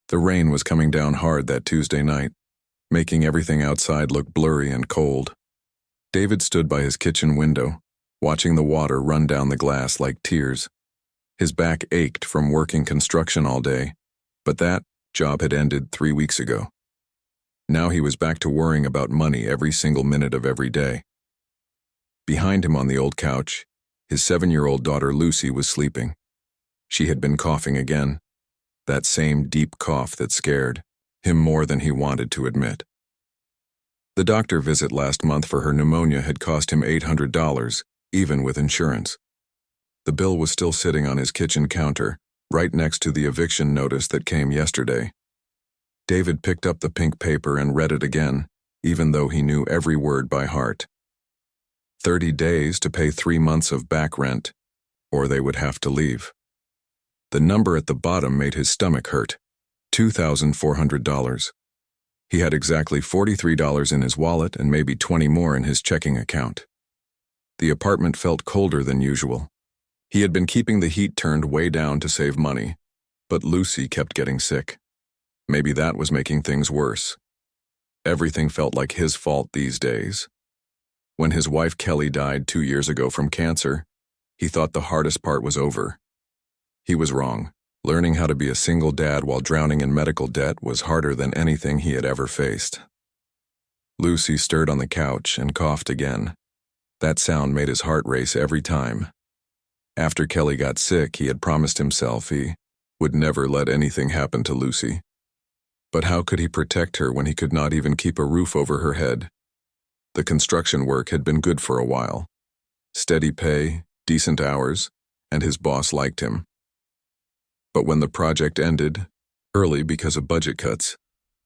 The rain was coming down hard that Tuesday night, making everything outside look blurry and cold. David stood by his kitchen window, watching the water run down the glass like tears. His back ached from working construction all day, but that job had ended 3 weeks ago. Now he was back to worrying about money every single minute of every day. Behind him on the old couch, his 7-year-old daughter Lucy was sleeping. She had been coughing again, that same deep cough that scared him more than he wanted to admit. The doctor visit last month for her pneumonia had cost him $800, even with insurance. The bill was still sitting on his kitchen counter, right next to the eviction notice that came yesterday. David picked up the pink paper and read it again, even though he knew every word by heart. 30 days to pay 3 months of back rent, or they would have to leave. The number at the bottom made his stomach hurt. $2,400. He had exactly $43 in his wallet and maybe 20 more in his checking account. The apartment felt colder than usual. He had been keeping the heat turned way down to save money, but Lucy kept getting sick. Maybe that was making things worse. Everything felt like his fault these days. When his wife Kelly died 2 years ago from cancer, he thought the hardest part was over. He was wrong. Learning how to be a single dad while drowning in medical debt was harder than anything he had ever faced. Lucy stirred on the couch and coughed again. That sound made his heart race every time. After Kelly got sick, he had promised himself he would never let anything happen to Lucy. But how could he protect her when he could not even keep a roof over her head? The construction work had been good for a while. Steady pay, decent hours, and his boss liked him. But when the project ended, early because of budget cuts,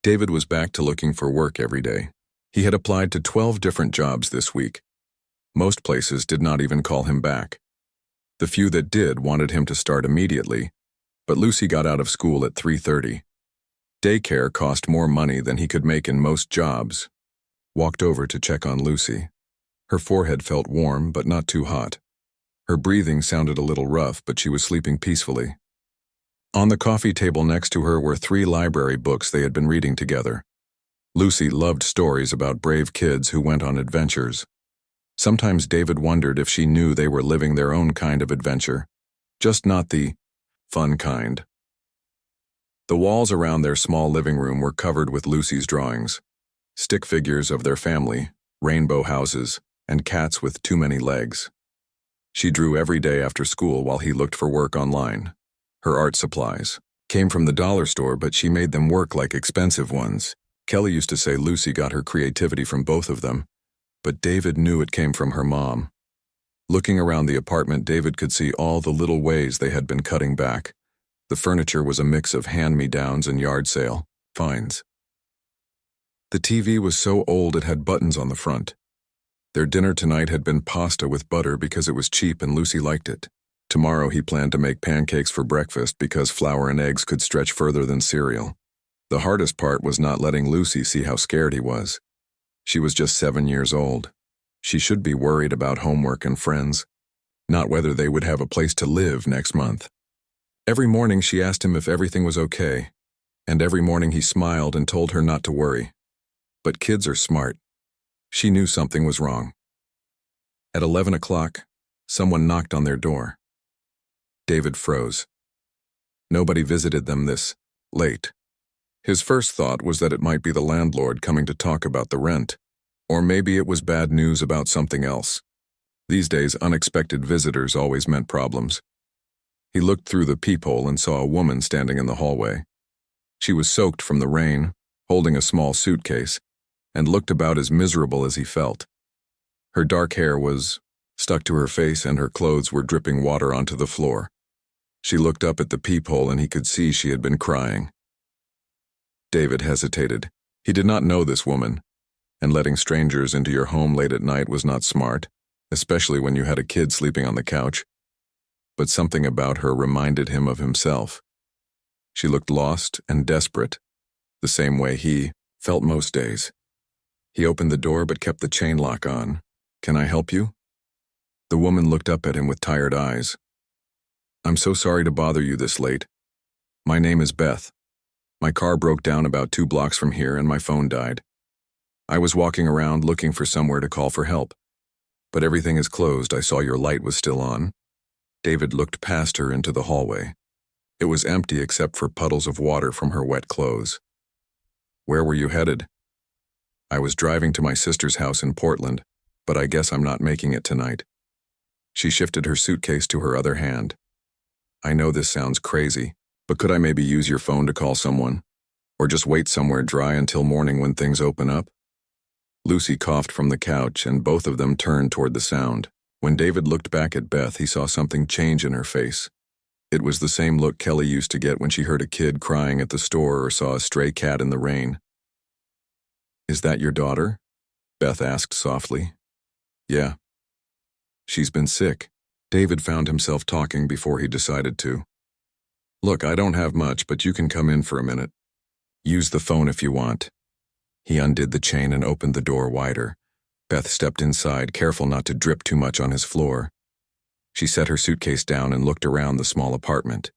David was back to looking for work every day. He had applied to 12 different jobs this week. Most places did not even call him back. The few that did wanted him to start immediately, but Lucy got out of school at 3:30. Daycare cost more money than he could make in most jobs. Walked over to check on Lucy. Her forehead felt warm but not too hot. Her breathing sounded a little rough, but she was sleeping peacefully. On the coffee table next to her were 3 library books they had been reading together. Lucy loved stories about brave kids who went on adventures. Sometimes David wondered if she knew they were living their own kind of adventure, just not the fun kind. The walls around their small living room were covered with Lucy's drawings. Stick figures of their family, rainbow houses, and cats with too many legs. She drew every day after school while he looked for work online. Her art supplies came from the dollar store, but she made them work like expensive ones. Kelly used to say Lucy got her creativity from both of them, but David knew it came from her mom. Looking around the apartment, David could see all the little ways they had been cutting back. The furniture was a mix of hand-me-downs and yard sale finds. The TV was so old it had buttons on the front. Their dinner tonight had been pasta with butter because it was cheap and Lucy liked it. Tomorrow he planned to make pancakes for breakfast because flour and eggs could stretch further than cereal. The hardest part was not letting Lucy see how scared he was. She was just 7 years old. She should be worried about homework and friends, not whether they would have a place to live next month. Every morning she asked him if everything was okay, and every morning he smiled and told her not to worry. But kids are smart. She knew something was wrong. At 11 o'clock, someone knocked on their door. David froze. Nobody visited them this late. His first thought was that it might be the landlord coming to talk about the rent, or maybe it was bad news about something else. These days, unexpected visitors always meant problems. He looked through the peephole and saw a woman standing in the hallway. She was soaked from the rain, holding a small suitcase, and looked about as miserable as he felt. Her dark hair was stuck to her face and her clothes were dripping water onto the floor. She looked up at the peephole and he could see she had been crying. David hesitated. He did not know this woman, and letting strangers into your home late at night was not smart, especially when you had a kid sleeping on the couch. But something about her reminded him of himself. She looked lost and desperate, the same way he felt most days. He opened the door but kept the chain lock on. "Can I help you?" The woman looked up at him with tired eyes. "I'm so sorry to bother you this late. My name is Beth. My car broke down about 2 blocks from here and my phone died. I was walking around looking for somewhere to call for help. But everything is closed. I saw your light was still on." David looked past her into the hallway. It was empty except for puddles of water from her wet clothes. "Where were you headed?" "I was driving to my sister's house in Portland, but I guess I'm not making it tonight." She shifted her suitcase to her other hand. "I know this sounds crazy, but could I maybe use your phone to call someone? Or just wait somewhere dry until morning when things open up?" Lucy coughed from the couch, and both of them turned toward the sound. When David looked back at Beth, he saw something change in her face. It was the same look Kelly used to get when she heard a kid crying at the store or saw a stray cat in the rain. "Is that your daughter?" Beth asked softly. "Yeah. She's been sick." David found himself talking before he decided to. "Look, I don't have much, but you can come in for a minute. Use the phone if you want." He undid the chain and opened the door wider. Beth stepped inside, careful not to drip too much on his floor. She set her suitcase down and looked around the small apartment.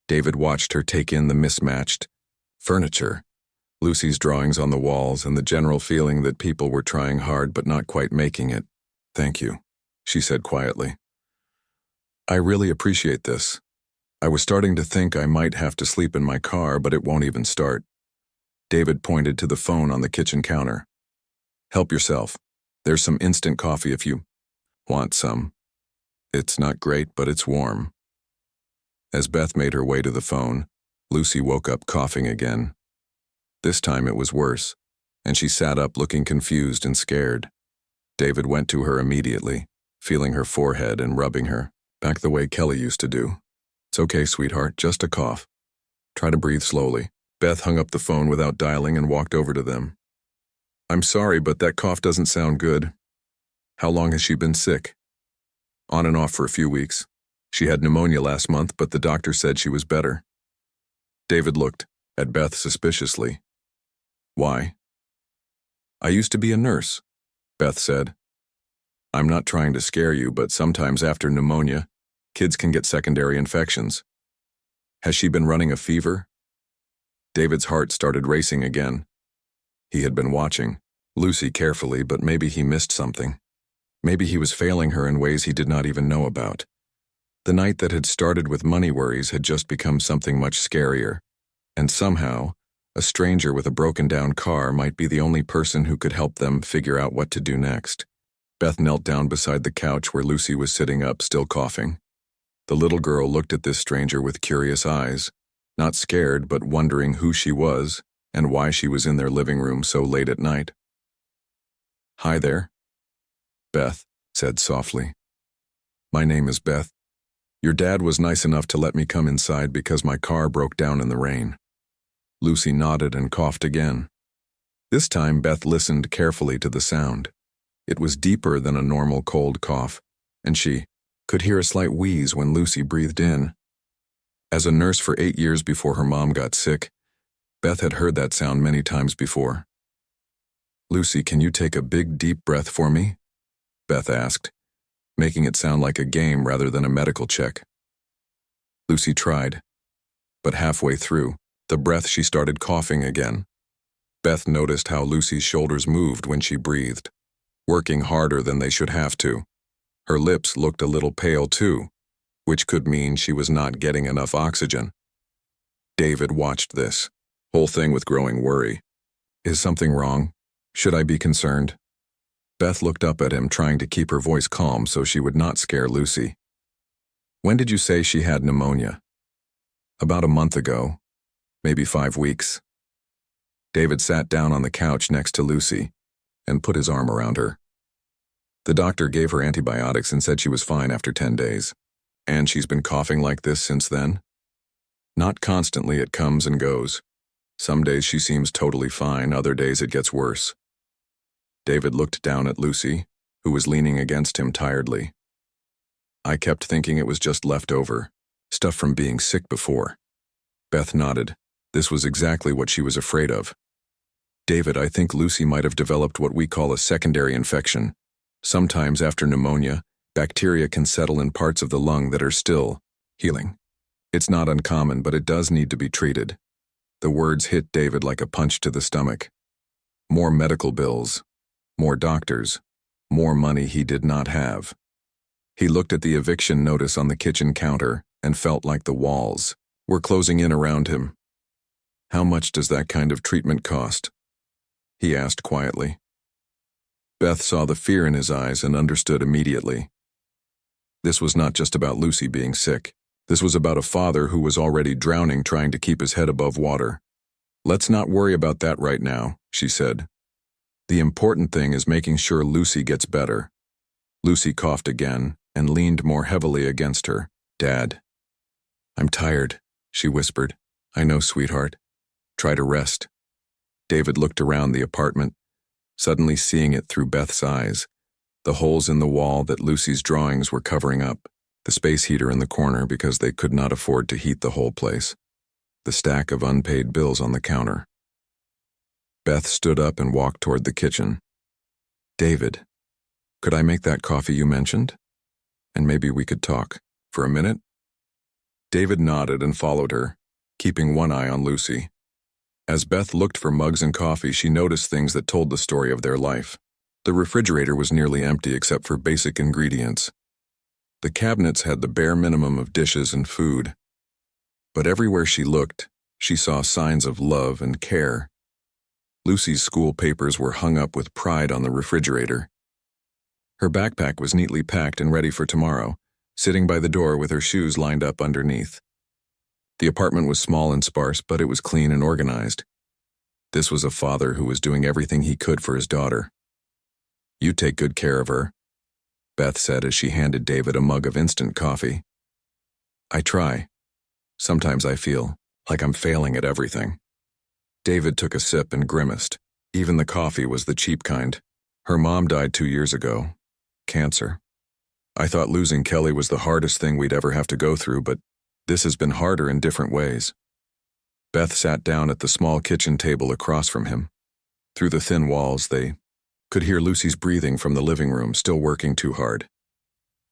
David watched her take in the mismatched furniture, Lucy's drawings on the walls, and the general feeling that people were trying hard but not quite making it. "Thank you," she said quietly. "I really appreciate this. I was starting to think I might have to sleep in my car, but it won't even start." David pointed to the phone on the kitchen counter. "Help yourself. There's some instant coffee if you want some. It's not great, but it's warm." As Beth made her way to the phone, Lucy woke up coughing again. This time it was worse, and she sat up looking confused and scared. David went to her immediately, feeling her forehead and rubbing her, back the way Kelly used to do. "It's okay, sweetheart, just a cough. Try to breathe slowly." Beth hung up the phone without dialing and walked over to them. "I'm sorry, but that cough doesn't sound good. How long has she been sick?" "On and off for a few weeks. She had pneumonia last month, but the doctor said she was better." David looked at Beth suspiciously. "Why?" "I used to be a nurse," Beth said. "I'm not trying to scare you, but sometimes after pneumonia, kids can get secondary infections. Has she been running a fever?" David's heart started racing again. He had been watching Lucy carefully, but maybe he missed something. Maybe he was failing her in ways he did not even know about. The night that had started with money worries had just become something much scarier, and somehow, a stranger with a broken-down car might be the only person who could help them figure out what to do next. Beth knelt down beside the couch where Lucy was sitting up, still coughing. The little girl looked at this stranger with curious eyes, not scared but wondering who she was and why she was in their living room so late at night. "Hi there," Beth said softly. "My name is Beth. Your dad was nice enough to let me come inside because my car broke down in the rain." Lucy nodded and coughed again. This time Beth listened carefully to the sound. It was deeper than a normal cold cough, and she could hear a slight wheeze when Lucy breathed in. As a nurse for 8 years before her mom got sick, Beth had heard that sound many times before. "Lucy, can you take a big, deep breath for me?" Beth asked, making it sound like a game rather than a medical check. Lucy tried, but halfway through the breath she started coughing again. Beth noticed how Lucy's shoulders moved when she breathed, working harder than they should have to. Her lips looked a little pale too, which could mean she was not getting enough oxygen. David watched this whole thing with growing worry. "Is something wrong? Should I be concerned?" Beth looked up at him, trying to keep her voice calm so she would not scare Lucy. "When did you say she had pneumonia?" "About a month ago, maybe 5 weeks." David sat down on the couch next to Lucy and put his arm around her. "The doctor gave her antibiotics and said she was fine after 10 days. And she's been coughing like this since then?" "Not constantly, it comes and goes. Some days she seems totally fine, other days it gets worse." David looked down at Lucy, who was leaning against him tiredly. "I kept thinking it was just leftover stuff from being sick before." Beth nodded. This was exactly what she was afraid of. "David, I think Lucy might have developed what we call a secondary infection. Sometimes after pneumonia, bacteria can settle in parts of the lung that are still healing. It's not uncommon, but it does need to be treated." The words hit David like a punch to the stomach. More medical bills, more doctors, more money he did not have. He looked at the eviction notice on the kitchen counter and felt like the walls were closing in around him. "How much does that kind of treatment cost?" he asked quietly. Beth saw the fear in his eyes and understood immediately. This was not just about Lucy being sick. This was about a father who was already drowning trying to keep his head above water. "Let's not worry about that right now," she said. "The important thing is making sure Lucy gets better." Lucy coughed again and leaned more heavily against her. "Dad." "I'm tired," she whispered. "I know, sweetheart. Try to rest." David looked around the apartment, suddenly seeing it through Beth's eyes, the holes in the wall that Lucy's drawings were covering up, the space heater in the corner because they could not afford to heat the whole place, the stack of unpaid bills on the counter. Beth stood up and walked toward the kitchen. "David, could I make that coffee you mentioned? And maybe we could talk for a minute?" David nodded and followed her, keeping one eye on Lucy. As Beth looked for mugs and coffee, she noticed things that told the story of their life. The refrigerator was nearly empty except for basic ingredients. The cabinets had the bare minimum of dishes and food. But everywhere she looked, she saw signs of love and care. Lucy's school papers were hung up with pride on the refrigerator. Her backpack was neatly packed and ready for tomorrow, sitting by the door with her shoes lined up underneath. The apartment was small and sparse, but it was clean and organized. This was a father who was doing everything he could for his daughter. "You take good care of her," Beth said as she handed David a mug of instant coffee. "I try. Sometimes I feel like I'm failing at everything." David took a sip and grimaced. Even the coffee was the cheap kind. "Her mom died 2 years ago. Cancer. I thought losing Kelly was the hardest thing we'd ever have to go through, but this has been harder in different ways." Beth sat down at the small kitchen table across from him. Through the thin walls, they could hear Lucy's breathing from the living room, still working too hard.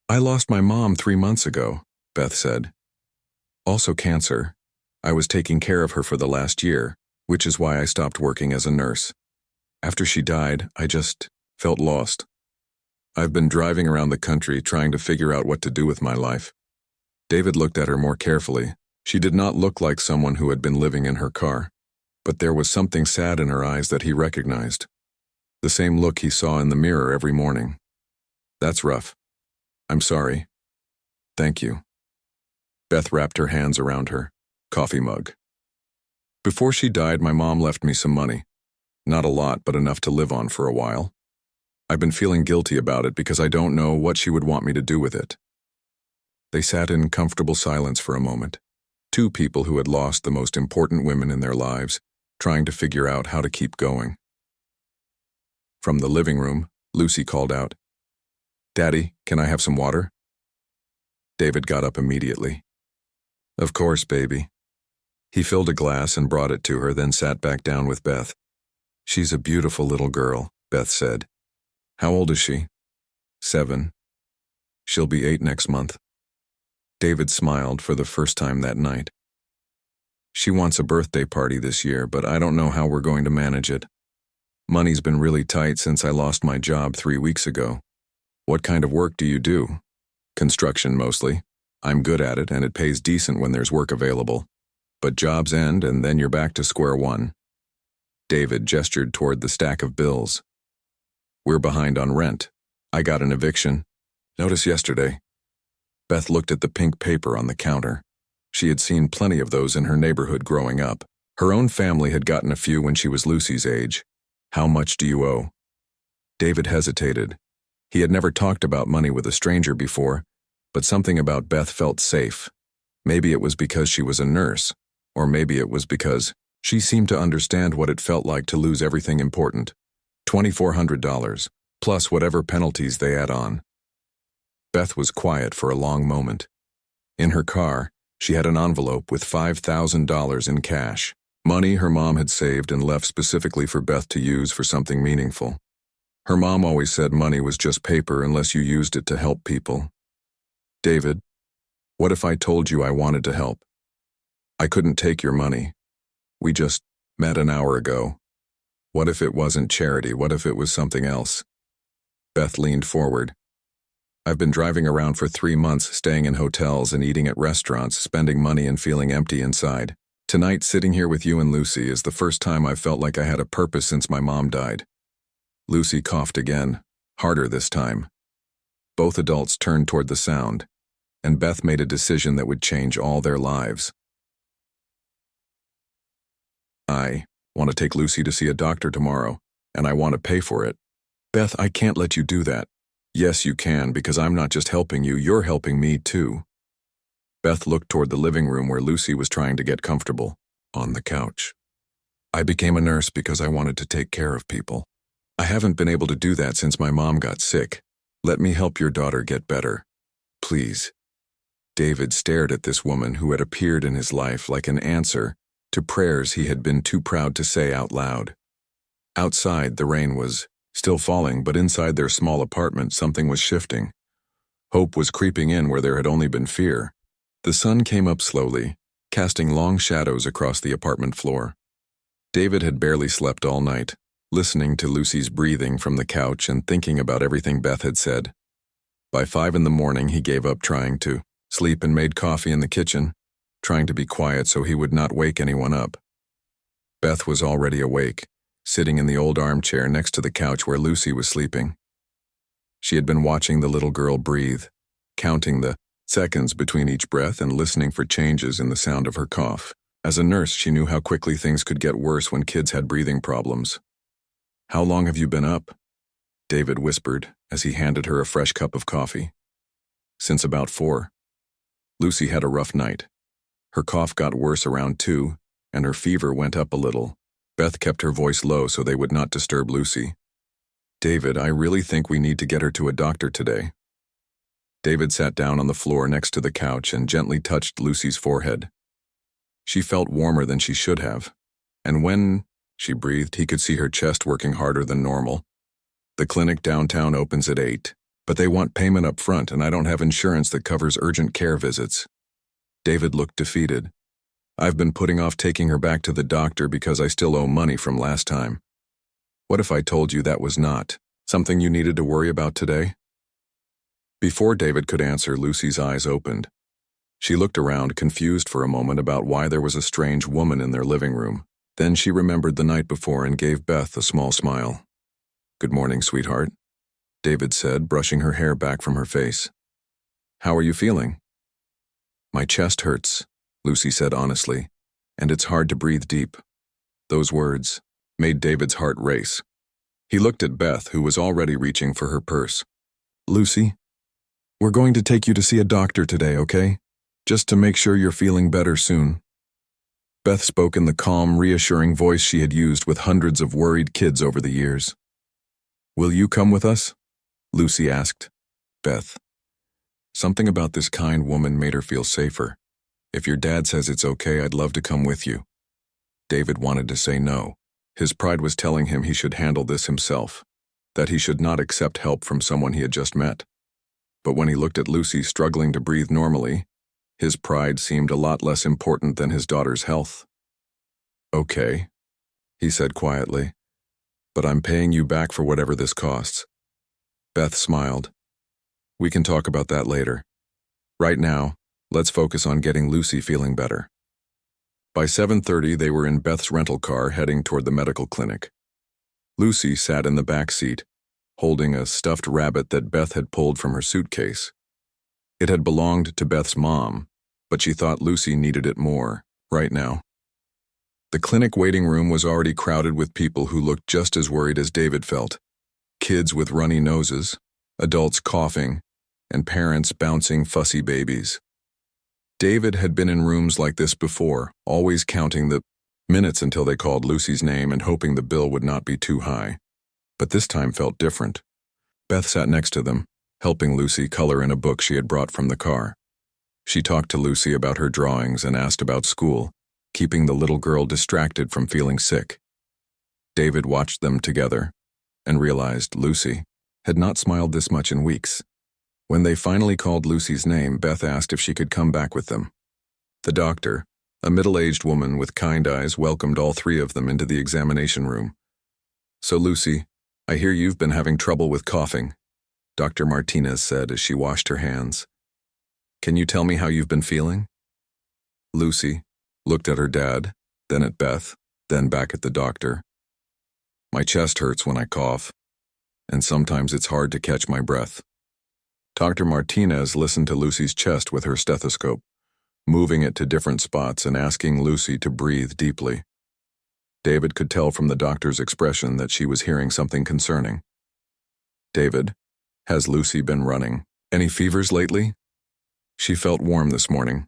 "I lost my mom 3 months ago," Beth said. "Also cancer. I was taking care of her for the last year, which is why I stopped working as a nurse. After she died, I just felt lost. I've been driving around the country trying to figure out what to do with my life." David looked at her more carefully. She did not look like someone who had been living in her car, but there was something sad in her eyes that he recognized. The same look he saw in the mirror every morning. "That's rough. I'm sorry. Thank you." Beth wrapped her hands around her coffee mug. "Before she died, my mom left me some money. Not a lot, but enough to live on for a while. I've been feeling guilty about it because I don't know what she would want me to do with it." They sat in comfortable silence for a moment. Two people who had lost the most important women in their lives, trying to figure out how to keep going. From the living room, Lucy called out, "Daddy, can I have some water?" David got up immediately. "Of course, baby." He filled a glass and brought it to her, then sat back down with Beth. "She's a beautiful little girl," Beth said. "How old is she?" 7. "She'll be 8 next month." David smiled for the first time that night. "She wants a birthday party this year, but I don't know how we're going to manage it. Money's been really tight since I lost my job 3 weeks ago." "What kind of work do you do?" "Construction mostly. I'm good at it and it pays decent when there's work available. But jobs end and then you're back to square one." David gestured toward the stack of bills. "We're behind on rent. I got an eviction notice yesterday." Beth looked at the pink paper on the counter. She had seen plenty of those in her neighborhood growing up. Her own family had gotten a few when she was Lucy's age. "How much do you owe?" David hesitated. He had never talked about money with a stranger before, but something about Beth felt safe. Maybe it was because she was a nurse, or maybe it was because she seemed to understand what it felt like to lose everything important. $2,400, plus whatever penalties they add on. Beth was quiet for a long moment. In her car, she had an envelope with $5,000 in cash. Money her mom had saved and left specifically for Beth to use for something meaningful. Her mom always said money was just paper unless you used it to help people. "David, what if I told you I wanted to help? I couldn't take your money. We just met an hour ago. What if it wasn't charity? What if it was something else? Beth leaned forward. I've been driving around for 3 months, staying in hotels and eating at restaurants, spending money and feeling empty inside. Tonight, sitting here with you and Lucy is the first time I've felt like I had a purpose since my mom died. Lucy coughed again, harder this time. Both adults turned toward the sound, and Beth made a decision that would change all their lives. I want to take Lucy to see a doctor tomorrow, and I want to pay for it. Beth, I can't let you do that. Yes, you can, because I'm not just helping you, you're helping me too. Beth looked toward the living room where Lucy was trying to get comfortable, on the couch. I became a nurse because I wanted to take care of people. I haven't been able to do that since my mom got sick. Let me help your daughter get better. Please. David stared at this woman who had appeared in his life like an answer to prayers he had been too proud to say out loud. Outside, the rain was still falling, but inside their small apartment, something was shifting. Hope was creeping in where there had only been fear. The sun came up slowly, casting long shadows across the apartment floor. David had barely slept all night, listening to Lucy's breathing from the couch and thinking about everything Beth had said. By 5 a.m, he gave up trying to sleep and made coffee in the kitchen, trying to be quiet so he would not wake anyone up. Beth was already awake, sitting in the old armchair next to the couch where Lucy was sleeping. She had been watching the little girl breathe, counting the seconds between each breath and listening for changes in the sound of her cough. As a nurse, she knew how quickly things could get worse when kids had breathing problems. How long have you been up? David whispered as he handed her a fresh cup of coffee. Since about 4. Lucy had a rough night. Her cough got worse around 2, and her fever went up a little. Beth kept her voice low so they would not disturb Lucy. David, I really think we need to get her to a doctor today. David sat down on the floor next to the couch and gently touched Lucy's forehead. She felt warmer than she should have, and when she breathed, he could see her chest working harder than normal. The clinic downtown opens at 8, but they want payment up front, and I don't have insurance that covers urgent care visits. David looked defeated. I've been putting off taking her back to the doctor because I still owe money from last time. What if I told you that was not something you needed to worry about today? Before David could answer, Lucy's eyes opened. She looked around, confused for a moment about why there was a strange woman in their living room. Then she remembered the night before and gave Beth a small smile. Good morning, sweetheart, David said, brushing her hair back from her face. How are you feeling? My chest hurts, Lucy said honestly, and it's hard to breathe deep. Those words made David's heart race. He looked at Beth, who was already reaching for her purse. Lucy, we're going to take you to see a doctor today, okay? Just to make sure you're feeling better soon. Beth spoke in the calm, reassuring voice she had used with hundreds of worried kids over the years. Will you come with us? Lucy asked. Beth. Something about this kind woman made her feel safer. If your dad says it's okay, I'd love to come with you. David wanted to say no. His pride was telling him he should handle this himself, that he should not accept help from someone he had just met. But when he looked at Lucy struggling to breathe normally, his pride seemed a lot less important than his daughter's health. Okay, he said quietly, but I'm paying you back for whatever this costs. Beth smiled. We can talk about that later. Right now, let's focus on getting Lucy feeling better. By 7:30, they were in Beth's rental car heading toward the medical clinic. Lucy sat in the back seat, holding a stuffed rabbit that Beth had pulled from her suitcase. It had belonged to Beth's mom, but she thought Lucy needed it more, right now. The clinic waiting room was already crowded with people who looked just as worried as David felt. Kids with runny noses, adults coughing, and parents bouncing fussy babies. David had been in rooms like this before, always counting the minutes until they called Lucy's name and hoping the bill would not be too high. But this time felt different. Beth sat next to them, helping Lucy color in a book she had brought from the car. She talked to Lucy about her drawings and asked about school, keeping the little girl distracted from feeling sick. David watched them together and realized Lucy had not smiled this much in weeks. When they finally called Lucy's name, Beth asked if she could come back with them. The doctor, A middle-aged woman with kind eyes welcomed all three of them into the examination room. "So, Lucy, I hear you've been having trouble with coughing," Dr. Martinez said as she washed her hands. "Can you tell me how you've been feeling?" Lucy looked at her dad, then at Beth, then back at the doctor. "My chest hurts when I cough, and sometimes it's hard to catch my breath." Dr. Martinez listened to Lucy's chest with her stethoscope, moving it to different spots and asking Lucy to breathe deeply. David could tell from the doctor's expression that she was hearing something concerning. "David, has Lucy been running any fevers lately?" "She felt warm this morning,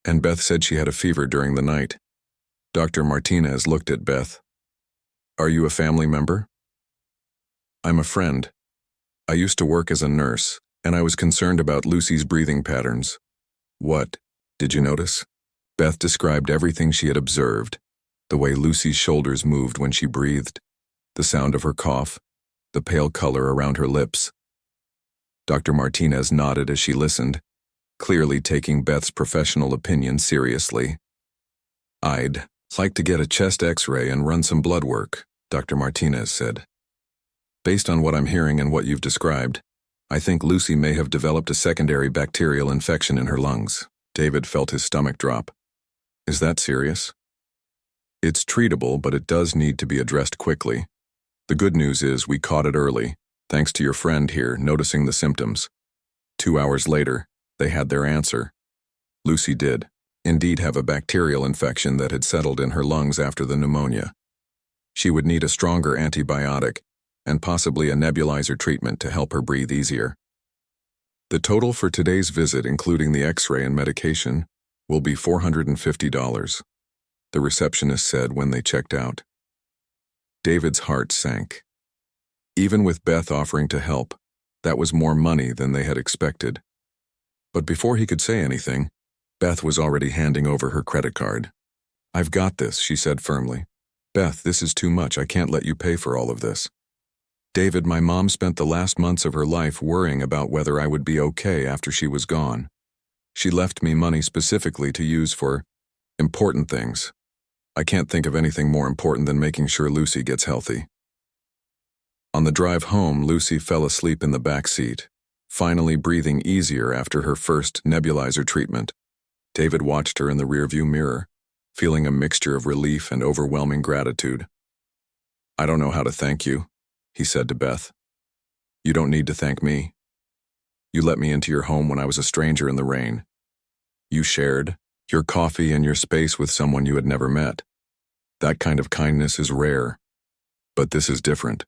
and Beth said she had a fever during the night." Dr. Martinez looked at Beth. "Are you a family member?" "I'm a friend. I used to work as a nurse, and I was concerned about Lucy's breathing patterns." "What did you notice?" Beth described everything she had observed: the way Lucy's shoulders moved when she breathed, the sound of her cough, the pale color around her lips. Dr. Martinez nodded as she listened, clearly taking Beth's professional opinion seriously. "I'd like to get a chest x-ray and run some blood work," Dr. Martinez said. "Based on what I'm hearing and what you've described, I think Lucy may have developed a secondary bacterial infection in her lungs." David felt his stomach drop. "Is that serious?" "It's treatable, but it does need to be addressed quickly. The good news is we caught it early, thanks to your friend here noticing the symptoms. 2 hours later, they had their answer. Lucy did indeed have a bacterial infection that had settled in her lungs after the pneumonia. She would need a stronger antibiotic and possibly a nebulizer treatment to help her breathe easier. The total for today's visit, including the x-ray and medication, will be $450, the receptionist said when they checked out. David's heart sank. Even with Beth offering to help, that was more money than they had expected. But before he could say anything, Beth was already handing over her credit card. "I've got this," she said firmly. "Beth, this is too much. I can't let you pay for all of this." "David, my mom spent the last months of her life worrying about whether I would be okay after she was gone. She left me money specifically to use for important things. I can't think of anything more important than making sure Lucy gets healthy." On the drive home, Lucy fell asleep in the back seat, finally breathing easier after her first nebulizer treatment. David watched her in the rearview mirror, feeling a mixture of relief and overwhelming gratitude. "I don't know how to thank you," he said to Beth. "You don't need to thank me. You let me into your home when I was a stranger in the rain. You shared your coffee and your space with someone you had never met. That kind of kindness is rare. But this is different.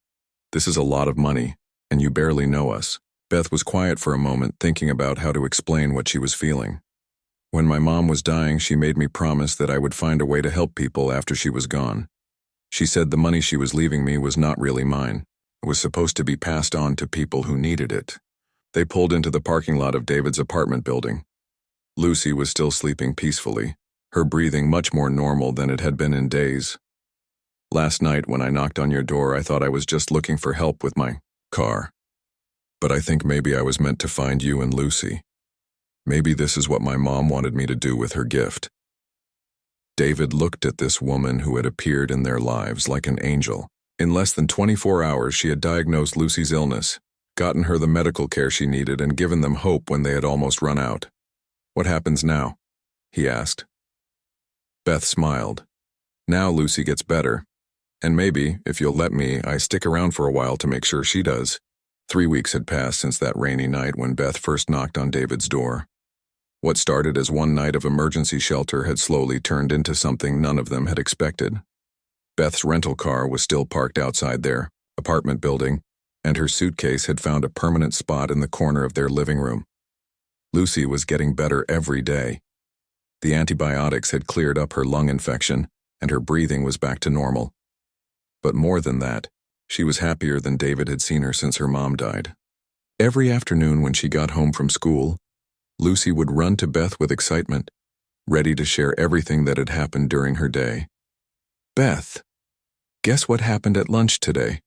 This is a lot of money, and you barely know us." Beth was quiet for a moment, thinking about how to explain what she was feeling. "When my mom was dying, she made me promise that I would find a way to help people after she was gone. She said the money she was leaving me was not really mine. It was supposed to be passed on to people who needed it." They pulled into the parking lot of David's apartment building. Lucy was still sleeping peacefully, her breathing much more normal than it had been in days. "Last night when I knocked on your door, I thought I was just looking for help with my car. But I think maybe I was meant to find you and Lucy. Maybe this is what my mom wanted me to do with her gift." David looked at this woman who had appeared in their lives like an angel. In less than 24 hours, she had diagnosed Lucy's illness, gotten her the medical care she needed, and given them hope when they had almost run out. "What happens now?" he asked. Beth smiled. "Now Lucy gets better. And maybe, if you'll let me, I stick around for a while to make sure she does." 3 weeks had passed since that rainy night when Beth first knocked on David's door. What started as one night of emergency shelter had slowly turned into something none of them had expected. Beth's rental car was still parked outside their apartment building, and her suitcase had found a permanent spot in the corner of their living room. Lucy was getting better every day. The antibiotics had cleared up her lung infection, and her breathing was back to normal. But more than that, she was happier than David had seen her since her mom died. Every afternoon when she got home from school, Lucy would run to Beth with excitement, ready to share everything that had happened during her day. "Beth, guess what happened at lunch today?"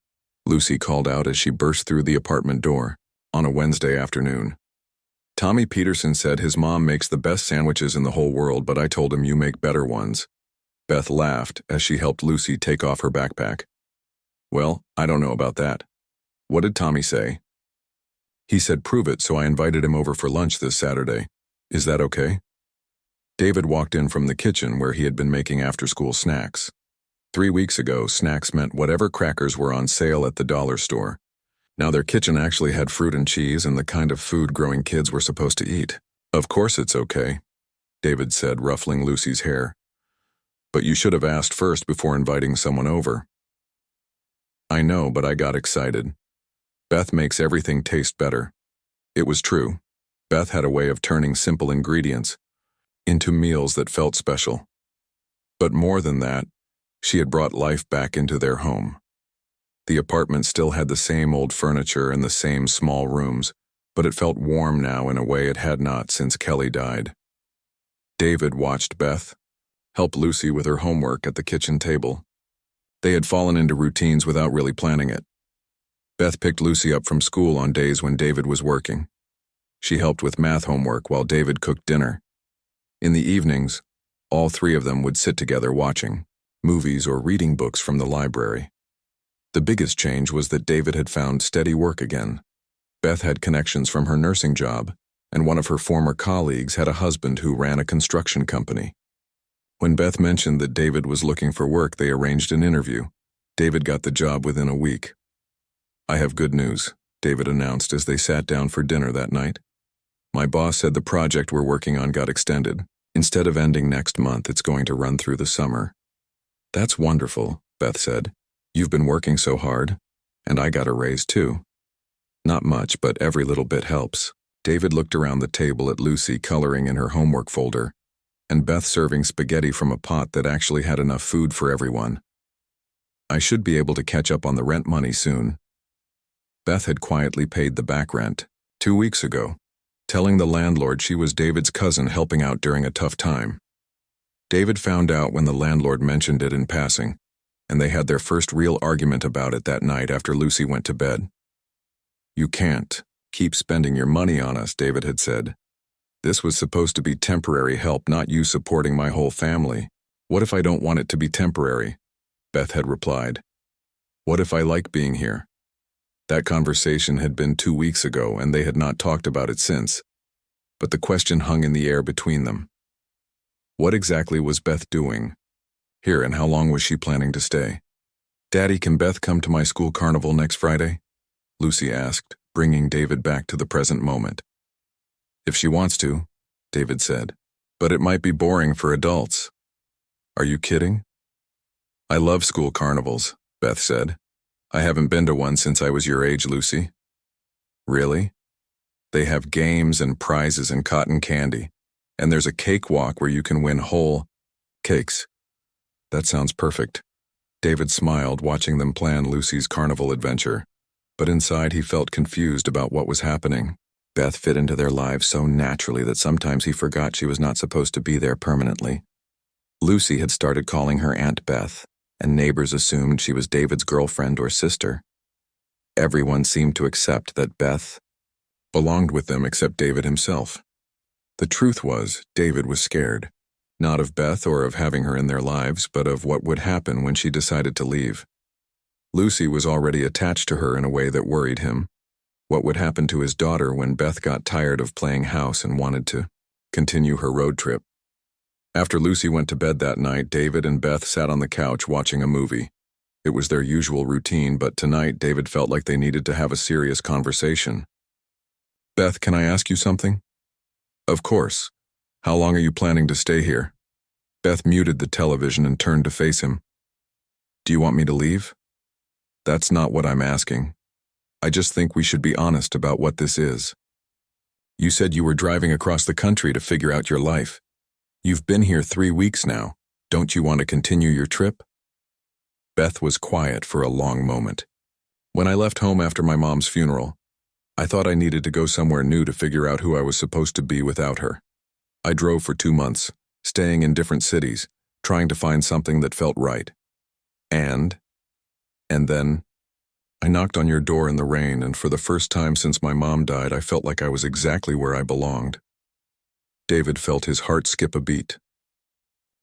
Lucy called out as she burst through the apartment door on a Wednesday afternoon. Tommy Peterson said his mom makes the best sandwiches in the whole world, but I told him you make better ones. Beth laughed as she helped Lucy take off her backpack. Well, I don't know about that. What did Tommy say? He said prove it, so I invited him over for lunch this Saturday. Is that okay? David walked in from the kitchen where he had been making after-school snacks. 3 weeks ago, snacks meant whatever crackers were on sale at the dollar store. Now their kitchen actually had fruit and cheese and the kind of food growing kids were supposed to eat. Of course it's okay, David said, ruffling Lucy's hair. But you should have asked first before inviting someone over. I know, but I got excited. Beth makes everything taste better. It was true. Beth had a way of turning simple ingredients into meals that felt special. But more than that, she had brought life back into their home. The apartment still had the same old furniture and the same small rooms, but it felt warm now in a way it had not since Kelly died. David watched Beth help Lucy with her homework at the kitchen table. They had fallen into routines without really planning it. Beth picked Lucy up from school on days when David was working. She helped with math homework while David cooked dinner. In the evenings, all three of them would sit together watching movies or reading books from the library. The biggest change was that David had found steady work again. Beth had connections from her nursing job, and one of her former colleagues had a husband who ran a construction company. When Beth mentioned that David was looking for work, they arranged an interview. David got the job within a week. I have good news, David announced as they sat down for dinner that night. My boss said the project we're working on got extended. Instead of ending next month, it's going to run through the summer. That's wonderful, Beth said. You've been working so hard, and I got a raise too. Not much, but every little bit helps. David looked around the table at Lucy coloring in her homework folder, and Beth serving spaghetti from a pot that actually had enough food for everyone. I should be able to catch up on the rent money soon. Beth had quietly paid the back rent 2 weeks ago, telling the landlord she was David's cousin helping out during a tough time. David found out when the landlord mentioned it in passing, and they had their first real argument about it that night after Lucy went to bed. You can't keep spending your money on us, David had said. This was supposed to be temporary help, not you supporting my whole family. What if I don't want it to be temporary? Beth had replied. What if I like being here? That conversation had been 2 weeks ago, and they had not talked about it since. But the question hung in the air between them. What exactly was Beth doing here, and how long was she planning to stay? Daddy, can Beth come to my school carnival next Friday? Lucy asked, bringing David back to the present moment. If she wants to, David said, but it might be boring for adults. Are you kidding? I love school carnivals, Beth said. I haven't been to one since I was your age, Lucy. Really? They have games and prizes and cotton candy, and there's a cakewalk where you can win whole cakes. That sounds perfect. David smiled, watching them plan Lucy's carnival adventure, but inside he felt confused about what was happening. Beth fit into their lives so naturally that sometimes he forgot she was not supposed to be there permanently. Lucy had started calling her Aunt Beth, and neighbors assumed she was David's girlfriend or sister. Everyone seemed to accept that Beth belonged with them except David himself. The truth was, David was scared, not of Beth or of having her in their lives, but of what would happen when she decided to leave. Lucy was already attached to her in a way that worried him. What would happen to his daughter when Beth got tired of playing house and wanted to continue her road trip? After Lucy went to bed that night, David and Beth sat on the couch watching a movie. It was their usual routine, but tonight David felt like they needed to have a serious conversation. Beth, can I ask you something? Of course. How long are you planning to stay here? Beth muted the television and turned to face him. Do you want me to leave? That's not what I'm asking. I just think we should be honest about what this is. You said you were driving across the country to figure out your life. You've been here 3 weeks now. Don't you want to continue your trip? Beth was quiet for a long moment. When I left home after my mom's funeral, I thought I needed to go somewhere new to figure out who I was supposed to be without her. I drove for 2 months, staying in different cities, trying to find something that felt right. And then, I knocked on your door in the rain, and for the first time since my mom died, I felt like I was exactly where I belonged. David felt his heart skip a beat.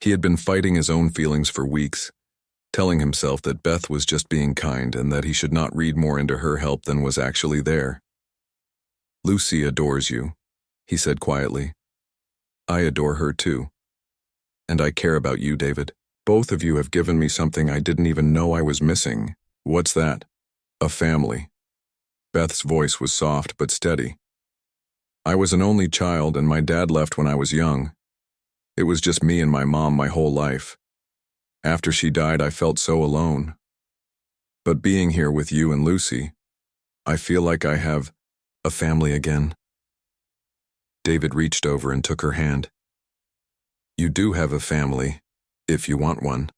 He had been fighting his own feelings for weeks, telling himself that Beth was just being kind and that he should not read more into her help than was actually there. "Lucy adores you," he said quietly. "I adore her too. And I care about you, David. Both of you have given me something I didn't even know I was missing." "What's that?" "A family." Beth's voice was soft but steady. "I was an only child and my dad left when I was young. It was just me and my mom my whole life. After she died, I felt so alone. But being here with you and Lucy, I feel like I have a family again." David reached over and took her hand. "You do have a family, if you want one."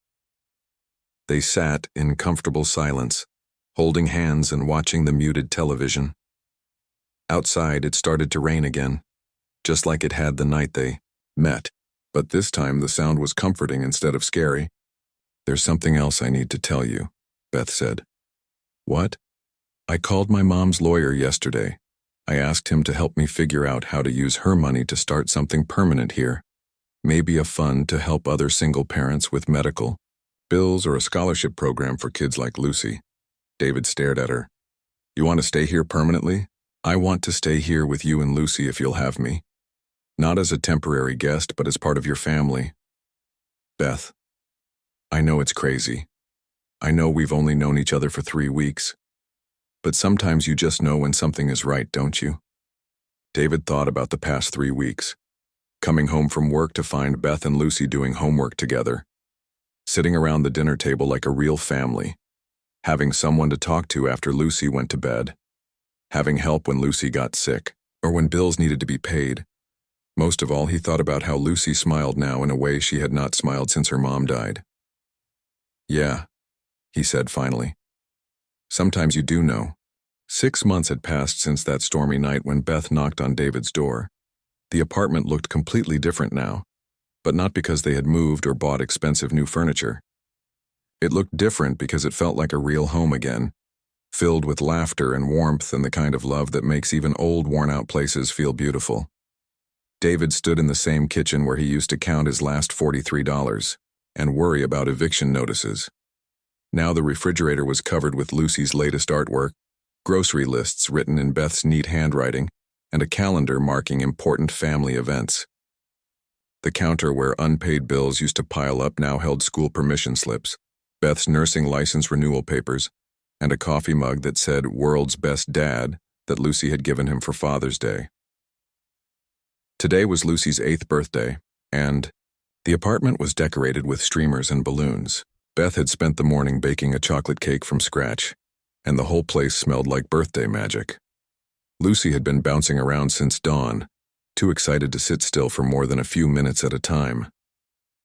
They sat in comfortable silence, holding hands and watching the muted television. Outside, it started to rain again, just like it had the night they met, but this time the sound was comforting instead of scary. "There's something else I need to tell you," Beth said. "What?" "I called my mom's lawyer yesterday. I asked him to help me figure out how to use her money to start something permanent here. Maybe a fund to help other single parents with medical bills or a scholarship program for kids like Lucy." David stared at her. "You want to stay here permanently?" "I want to stay here with you and Lucy if you'll have me. Not as a temporary guest, but as part of your family." "Beth, I know it's crazy. I know we've only known each other for 3 weeks. But sometimes you just know when something is right, don't you?" David thought about the past 3 weeks. Coming home from work to find Beth and Lucy doing homework together. Sitting around the dinner table like a real family. Having someone to talk to after Lucy went to bed. Having help when Lucy got sick, or when bills needed to be paid. Most of all, he thought about how Lucy smiled now in a way she had not smiled since her mom died. "Yeah," he said finally. "Sometimes you do know." 6 months had passed since that stormy night when Beth knocked on David's door. The apartment looked completely different now, but not because they had moved or bought expensive new furniture. It looked different because it felt like a real home again, filled with laughter and warmth and the kind of love that makes even old, worn-out places feel beautiful. David stood in the same kitchen where he used to count his last $43 and worry about eviction notices. Now the refrigerator was covered with Lucy's latest artwork, grocery lists written in Beth's neat handwriting, and a calendar marking important family events. The counter where unpaid bills used to pile up now held school permission slips, Beth's nursing license renewal papers, and a coffee mug that said "World's Best Dad" that Lucy had given him for Father's Day. Today was Lucy's 8th birthday, and the apartment was decorated with streamers and balloons. Beth had spent the morning baking a chocolate cake from scratch, and the whole place smelled like birthday magic. Lucy had been bouncing around since dawn, too excited to sit still for more than a few minutes at a time.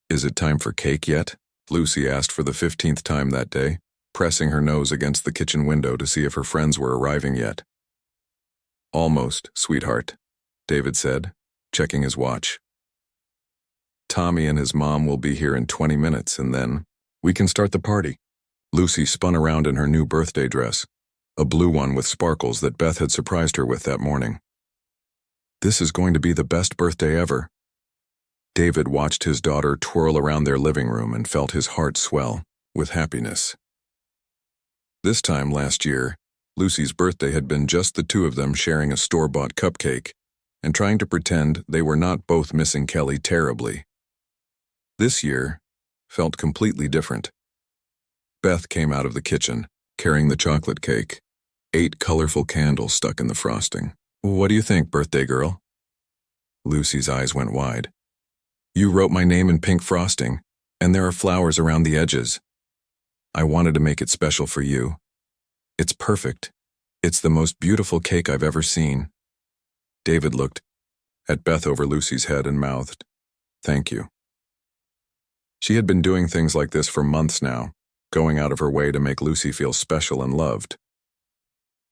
"Is it time for cake yet?" Lucy asked for the 15th time that day, pressing her nose against the kitchen window to see if her friends were arriving yet. "Almost, sweetheart," David said, checking his watch. "Tommy and his mom will be here in 20 minutes, and then we can start the party." Lucy spun around in her new birthday dress, a blue one with sparkles that Beth had surprised her with that morning. "This is going to be the best birthday ever." David watched his daughter twirl around their living room and felt his heart swell with happiness. This time last year, Lucy's birthday had been just the two of them sharing a store-bought cupcake and trying to pretend they were not both missing Kelly terribly. This year felt completely different. Beth came out of the kitchen, carrying the chocolate cake, 8 colorful candles stuck in the frosting. "What do you think, birthday girl?" Lucy's eyes went wide. "You wrote my name in pink frosting, and there are flowers around the edges. I wanted to make it special for you. It's perfect. It's the most beautiful cake I've ever seen." David looked at Beth over Lucy's head and mouthed, "Thank you." She had been doing things like this for months now, going out of her way to make Lucy feel special and loved.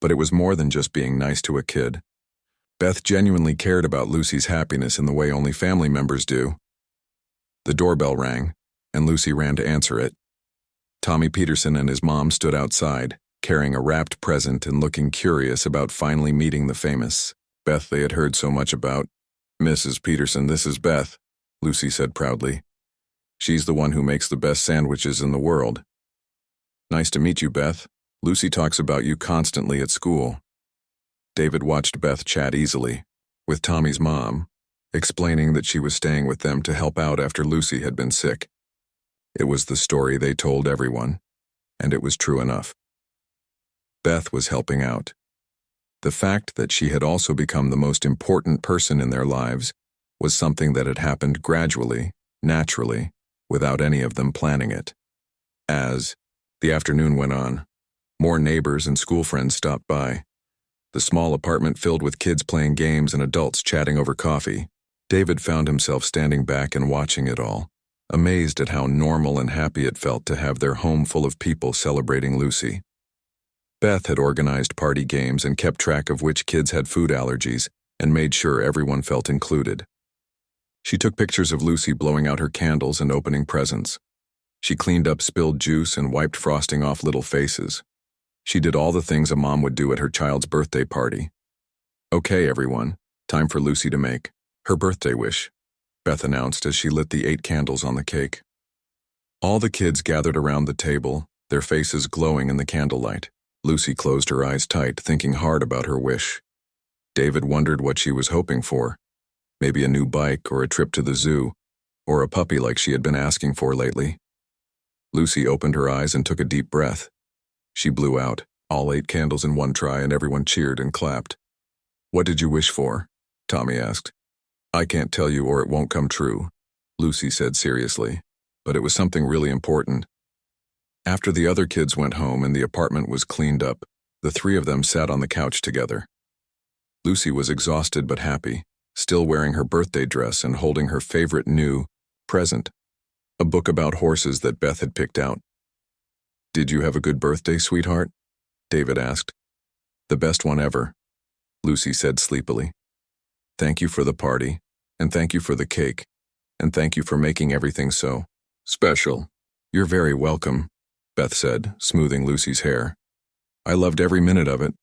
But it was more than just being nice to a kid. Beth genuinely cared about Lucy's happiness in the way only family members do. The doorbell rang, and Lucy ran to answer it. Tommy Peterson and his mom stood outside, carrying a wrapped present and looking curious about finally meeting the famous Beth they had heard so much about. "Mrs. Peterson, this is Beth," Lucy said proudly. "She's the one who makes the best sandwiches in the world." "Nice to meet you, Beth. Lucy talks about you constantly at school." David watched Beth chat easily with Tommy's mom, explaining that she was staying with them to help out after Lucy had been sick. It was the story they told everyone, and it was true enough. Beth was helping out. The fact that she had also become the most important person in their lives was something that had happened gradually, naturally, without any of them planning it. As the afternoon went on, more neighbors and school friends stopped by. The small apartment filled with kids playing games and adults chatting over coffee. David found himself standing back and watching it all, amazed at how normal and happy it felt to have their home full of people celebrating Lucy. Beth had organized party games and kept track of which kids had food allergies and made sure everyone felt included. She took pictures of Lucy blowing out her candles and opening presents. She cleaned up spilled juice and wiped frosting off little faces. She did all the things a mom would do at her child's birthday party. "Okay, everyone, time for Lucy to make her birthday wish," Beth announced as she lit the 8 candles on the cake. All the kids gathered around the table, their faces glowing in the candlelight. Lucy closed her eyes tight, thinking hard about her wish. David wondered what she was hoping for. Maybe a new bike or a trip to the zoo, or a puppy like she had been asking for lately. Lucy opened her eyes and took a deep breath. She blew out all 8 candles in one try, and everyone cheered and clapped. "What did you wish for?" Tommy asked. "I can't tell you or it won't come true," Lucy said seriously, "but it was something really important." After the other kids went home and the apartment was cleaned up, the 3 of them sat on the couch together. Lucy was exhausted but happy, still wearing her birthday dress and holding her favorite new present, a book about horses that Beth had picked out. "Did you have a good birthday, sweetheart?" David asked. "The best one ever," Lucy said sleepily. "Thank you for the party, and thank you for the cake, and thank you for making everything so special." "You're very welcome," Beth said, smoothing Lucy's hair. "I loved every minute of it."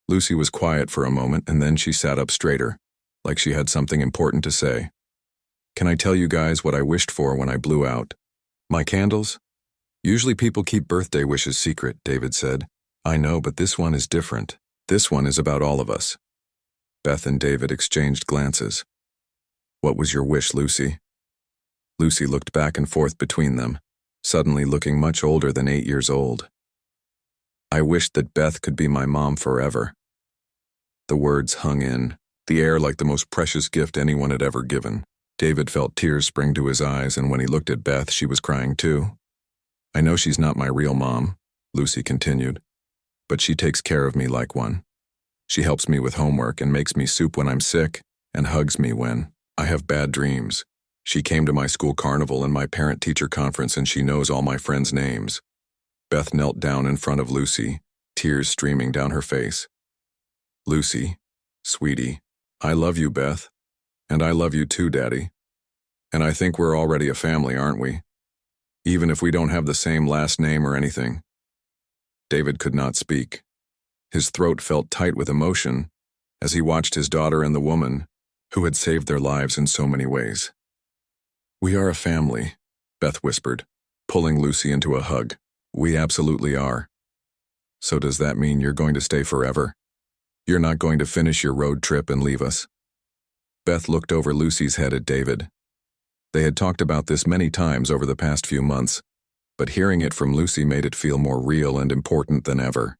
Lucy was quiet for a moment, and then she sat up straighter, like she had something important to say. "Can I tell you guys what I wished for when I blew out my candles?" "Usually people keep birthday wishes secret," David said. "I know, but this one is different. This one is about all of us." Beth and David exchanged glances. "What was your wish, Lucy?" Lucy looked back and forth between them, suddenly looking much older than 8 years old. "I wished that Beth could be my mom forever." The words hung in the air like the most precious gift anyone had ever given. David felt tears spring to his eyes, and when he looked at Beth, she was crying too. "I know she's not my real mom," Lucy continued, "but she takes care of me like one. She helps me with homework and makes me soup when I'm sick and hugs me when I have bad dreams. She came to my school carnival and my parent-teacher conference, and she knows all my friends' names." Beth knelt down in front of Lucy, tears streaming down her face. "Lucy, sweetie, I love you, Beth. And I love you too, Daddy. And I think we're already a family, aren't we? Even if we don't have the same last name or anything." David could not speak. His throat felt tight with emotion as he watched his daughter and the woman who had saved their lives in so many ways. "We are a family," Beth whispered, pulling Lucy into a hug. "We absolutely are." "So does that mean you're going to stay forever? You're not going to finish your road trip and leave us?" Beth looked over Lucy's head at David. They had talked about this many times over the past few months, but hearing it from Lucy made it feel more real and important than ever.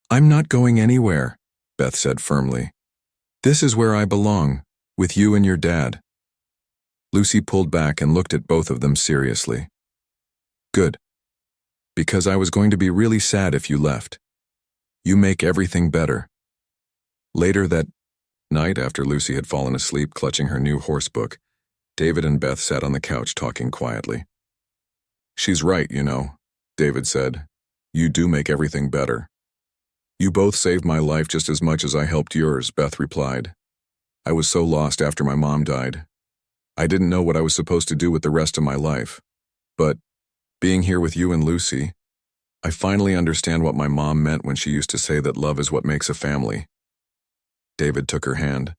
"I'm not going anywhere," Beth said firmly. "This is where I belong, with you and your dad." Lucy pulled back and looked at both of them seriously. "Good. Because I was going to be really sad if you left. You make everything better." Later that night, after Lucy had fallen asleep clutching her new horse book, David and Beth sat on the couch talking quietly. "She's right, you know," David said. "You do make everything better." "You both saved my life just as much as I helped yours," Beth replied. "I was so lost after my mom died. I didn't know what I was supposed to do with the rest of my life. But being here with you and Lucy, I finally understand what my mom meant when she used to say that love is what makes a family. David took her hand.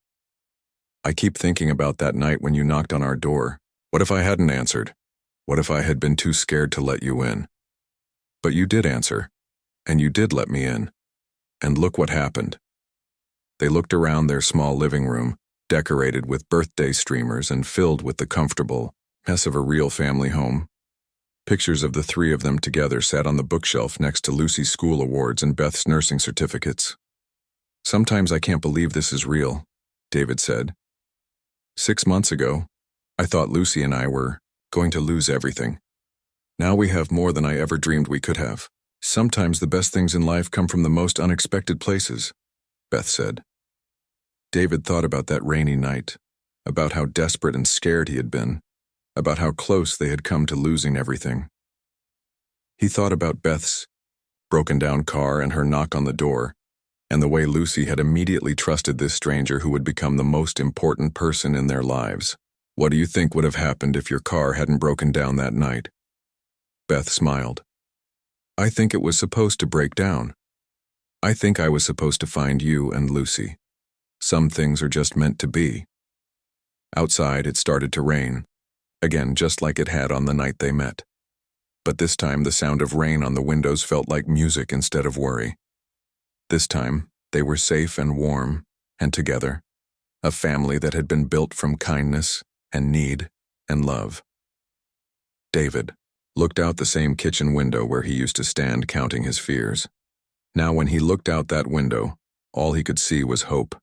I keep thinking about that night when you knocked on our door. What if I hadn't answered? What if I had been too scared to let you in? But you did answer, and you did let me in. And look what happened. They looked around their small living room, decorated with birthday streamers and filled with the comfortable mess of a real family home. Pictures of the three of them together sat on the bookshelf next to Lucy's school awards and Beth's nursing certificates. Sometimes I can't believe this is real, David said. 6 months ago, I thought Lucy and I were going to lose everything. Now we have more than I ever dreamed we could have. Sometimes the best things in life come from the most unexpected places, Beth said. David thought about that rainy night, about how desperate and scared he had been, about how close they had come to losing everything. He thought about Beth's broken-down car and her knock on the door, and the way Lucy had immediately trusted this stranger who would become the most important person in their lives. What do you think would have happened if your car hadn't broken down that night? Beth smiled. I think it was supposed to break down. I think I was supposed to find you and Lucy. Some things are just meant to be. Outside, it started to rain, again just like it had on the night they met. But this time the sound of rain on the windows felt like music instead of worry. This time, they were safe and warm, and together, a family that had been built from kindness and need and love. David looked out the same kitchen window where he used to stand counting his fears. Now when he looked out that window, all he could see was hope.